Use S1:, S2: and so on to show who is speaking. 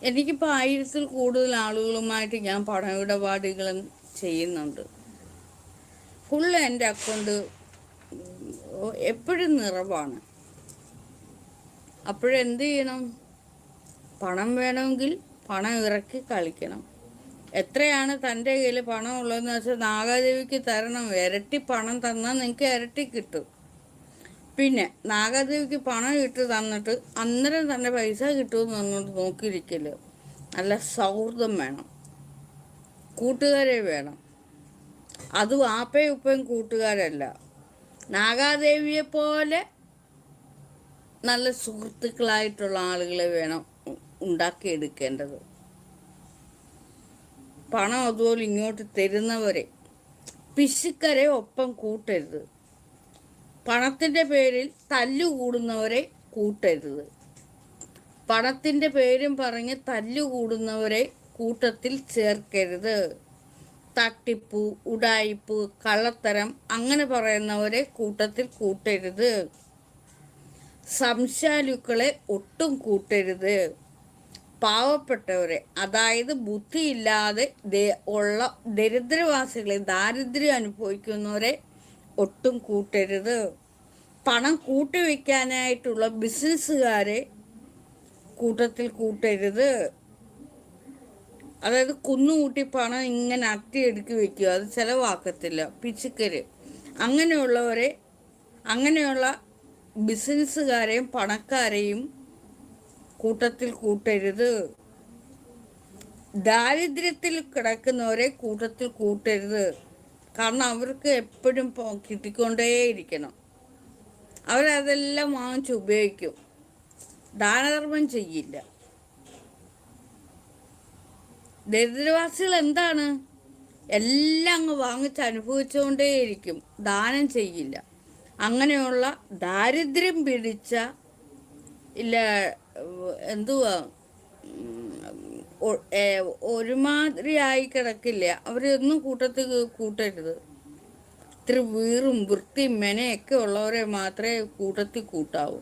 S1: എനിക്കിപ്പോൾ 1000-ൽ കൂടുതൽ ആളുകളുമായിട്ട് ഞാൻ പണമിടപാടുകളും ചെയ്യുന്നുണ്ട്. ഫുള്ള് എൻ്റെ അക്കൗണ്ട് എപ്പോഴും നിറവാണ്. അപ്പോഴെന്ത് ചെയ്യണം? പണം വേണമെങ്കിൽ പണം ഇറക്കി കളിക്കണം. എത്രയാണ് തൻ്റെ കയ്യിൽ പണം ഉള്ളതെന്ന് വെച്ചാൽ നാഗാദേവിക്ക് തരണം. ഇരട്ടി പണം തന്നാൽ നിങ്ങൾക്ക് ഇരട്ടി കിട്ടും. പിന്നെ നാഗാദേവിക്ക് പണം ഇട്ട് തന്നിട്ട് അന്നേരം തന്നെ പൈസ കിട്ടുമെന്ന് പറഞ്ഞുകൊണ്ട് നോക്കിയിരിക്കല്. നല്ല സൗഹൃദം വേണം, കൂട്ടുകാരെ വേണം. അതും ആപ്പയും ഉപ്പയും കൂട്ടുകാരല്ല. നാഗാദേവിയെ പോലെ നല്ല സുഹൃത്തുക്കളായിട്ടുള്ള ആളുകളെ വേണം ഉണ്ടാക്കിയെടുക്കേണ്ടത്. പണം അതുപോലെ ഇങ്ങോട്ട് തരുന്നവരെ, പിശുക്കരെ ഒപ്പം കൂട്ടരുത്. പണത്തിൻ്റെ പേരിൽ തല്ലുകൂടുന്നവരെ കൂട്ടരുത്. പണത്തിൻ്റെ പേരും പറഞ്ഞ് തല്ലുകൂടുന്നവരെ കൂട്ടത്തിൽ ചേർക്കരുത്. തട്ടിപ്പ്, ഉഡായിപ്പ്, കള്ളത്തരം അങ്ങനെ പറയുന്നവരെ കൂട്ടത്തിൽ കൂട്ടരുത്. സംശയാലുക്കളെ ഒട്ടും കൂട്ടരുത്. പാവപ്പെട്ടവരെ, അതായത് ബുദ്ധിയില്ലാതെ ഉള്ള ദരിദ്രവാസികളെ, ദാരിദ്ര്യം അനുഭവിക്കുന്നവരെ ഒട്ടും കൂട്ടരുത്. പണം കൂട്ടിവെക്കാനായിട്ടുള്ള ബിസിനസ്സുകാരെ കൂട്ടത്തിൽ കൂട്ടരുത്. അതായത് കുന്നുകൂട്ടി പണം ഇങ്ങനെ അട്ടിയെടുക്കി വെക്കുക, അത് ചിലവാക്കത്തില്ല, പിശുക്കര്. അങ്ങനെയുള്ള ബിസിനസ്സുകാരെയും പണക്കാരെയും കൂട്ടത്തിൽ കൂട്ടരുത്. ദാരിദ്ര്യത്തിൽ കിടക്കുന്നവരെ കൂട്ടത്തിൽ കൂട്ടരുത്. കാരണം അവർക്ക് എപ്പോഴും കിട്ടിക്കൊണ്ടേയിരിക്കണം. അവരതെല്ലാം വാങ്ങിച്ച് ഉപയോഗിക്കും, ദാനധർമ്മം ചെയ്യില്ല. ദരിദ്രവാസികൾ എന്താണ്? എല്ലാം അങ്ങ് വാങ്ങിച്ച് അനുഭവിച്ചുകൊണ്ടേയിരിക്കും, ദാനം ചെയ്യില്ല. അങ്ങനെയുള്ള ദാരിദ്ര്യം പിടിച്ച ഇല്ല എന്തുവാ ഒരുമാതിരിയായി കിടക്കില്ല, അവരൊന്നും കൂട്ടത്തിൽ കൂട്ടരുത്. ഇത്തിരി വീറും വൃത്തിയും മെനയൊക്കെ ഉള്ളവരെ മാത്രമേ കൂട്ടത്തിൽ കൂട്ടാവൂ.